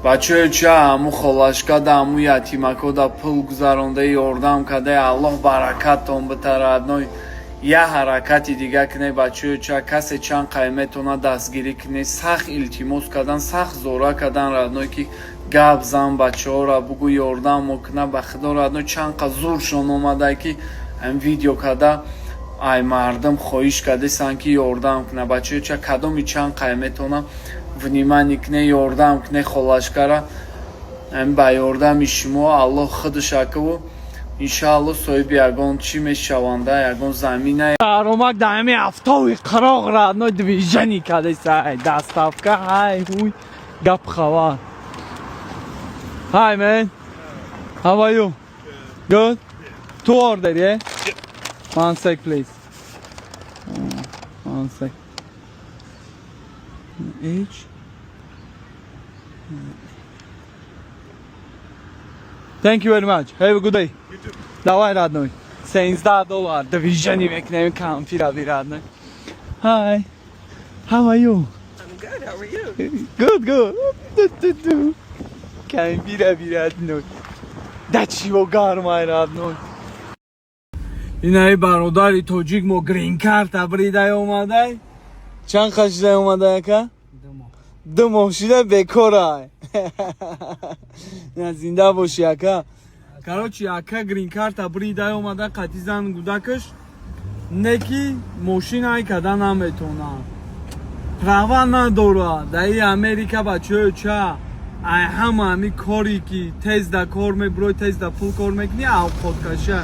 бачаҳои чӣ ҳаму холашкада ҳаму ятимакода пул гузаронда ёрдам када аллоҳ баракаттон битарадной я ҳаракати дига кунед бачаҳои чӣ касе чанд қай метавона дастгирӣ кунед сахт илтимос кардан сахт зора кардан радной ки гап зан бачаҳора бугӯ ёрдам мокуна ба худо радной чанд қа зуршон омада ки видео када ай мардам хоҳиш кардасан ки ёрдам куна бачаҳои чӣ кадоми чанд қай метавона внимание кне ёрдам кне холашкара ба ёрдами шумо аллоҳ худаш акаву иншааллоҳ соҳиби ягон чӣ мешаванда ягон замина шаҳромак дар ҳамин ҳафтаи қароқ радной движени кардесай дастафка ҳай ҳуй гап хабар. Hi man, how are you? Good? 2 order, yeah? 1 sec please. 1 sec. Each. Thank you very much. Have a good day. You too. Давай, родной. $17. Движение мекнем камфира родной. Hi. How are you? I'm good. How are you? Good, good. Камфира родной. Да чего гармай родной. Инай бародари тоҷик мо грин карт абридай омадай. Чанд хашидай омадай ака? 2 моҳ шуда бекорай. На зинда боши ака. Короче ака грин карт абридай омадай қати зан гудакаш неки мошинай када наметона. Права надора. Даи Америка бачаҳои ча ай ҳамаи кори ки тезда кор мебурой тезда пул кор мекунӣ авқоткаша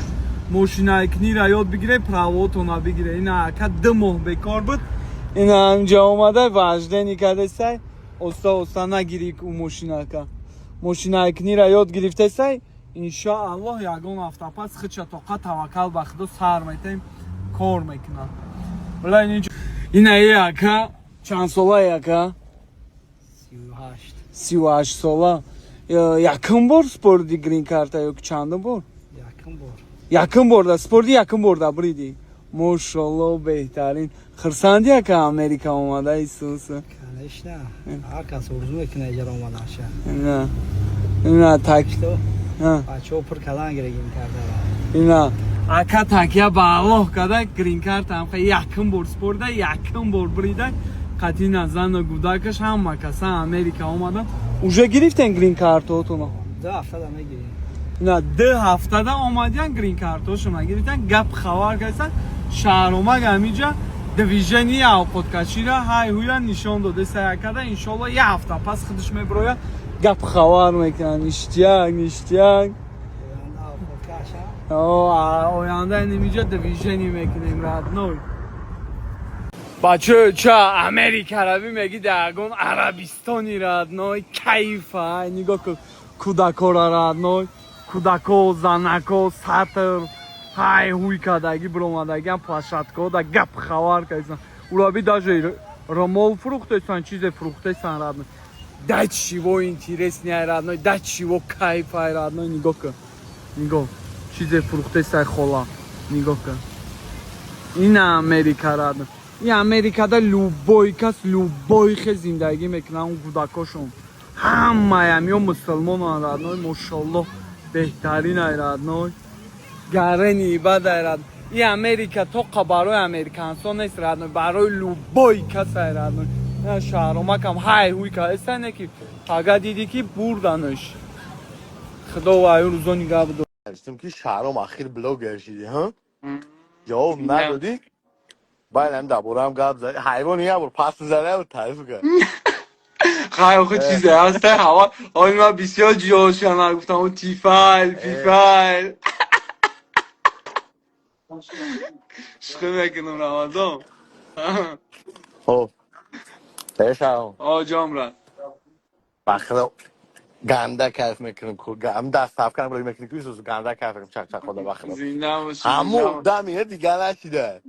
мошинаи кунира ёд бигире правотона бигире. Ина ака 2 моҳ бекор буд. Ина ҳамҷа омадай ваҷдени кардесай оста нагирӣ у мошинака мошинаи кунира ёд гирифтесай иншоаллоҳ ягон ҳафта пас худша тоқа таваккал ба худо сар метаем кор мекунад. Ина е ака чанд сола ака? 38 сола. Якум бор спорди грин карта ё ки чандум бор? Якум бор да спорди якум бор да бриди. Мошаллоҳ беҳтарин. Хурсандӣ ака Америка омада Исуса? Конечно. Ҳар кас орзу мекуна иҷара омадаша. Ина так. Бачаҳо пур калан гирегим кардара. Ина ака такя ба Аллоҳ када грин карта ҳам якум бор спорда якум бор брида қати назану гудакаш ҳама каса Америка омада. Уже гирифтен грин картотуно? 2 ҳафтада мегирем. На 2 ҳафтада омадиян грин картошуна гирифтан гап хабар кардасан шаҳромак ҳамиҷа движени авқоткашира ҳай ҳуя нишон додесай акада иншоаллоҳ 1 ҳафта пас худаш мебирояд гап хабар мекунад ништияк ояндаи нимиҷа движени мекунем родной. бачаҳои ча Америка равӣ меги дар ягон Арабистони родной кайфа нигоҳ кун кӯдакора родной кӯдако занако сатр ҳай ҳуй кадаги биромадагиам плашадкаҳо да гап хабар кардасан ураби даже ромол фрухтесан чизе фрухтесан родной да чиво интереснияй родной да чиво кайфай родной нигоҳ кун нигоҳ чизе фрухтесай хола нигоҳ кун ина Америка родной ин Америкада любой кас любой хе зиндагӣ мекунад он кӯдакошон ҳамаям ё мусулмонан родной мошаллоҳ беҳтаринай родной гарени ибадай родной ин Америка тоқа барои американсон нест родной барои любой касай родной ина шаҳромакам ҳай ҳуй кардесай не ки ага диди ки бурданаш худо ваю рӯзони гап дод Demiştim ki Şahram ahir blogger şidi ha? Cevap ندادی؟ باید هم دبورم گاب زدی حیوانی هم پس زده و تعریف کرد خیلی خود چیزه هسته هوا آقای من بسیار جوشن گفتم اون تیفل پیفل شخه میکنم رمضان خب بشم آجام را بخدا گنده کیف میکنم هم دست تف کنم روی میکنم که بیشتر گنده کیف میکنم چک خدا بخدا زنده باشی همو دمیه دیگه نشیده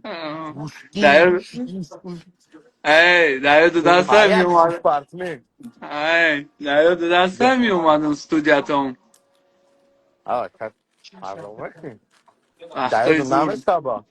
دریا دو دسته می اومدم پارتمنت دریا دو دسته می اومدم استودیاتم آه کت پردام میکنم دریا دو نمسته با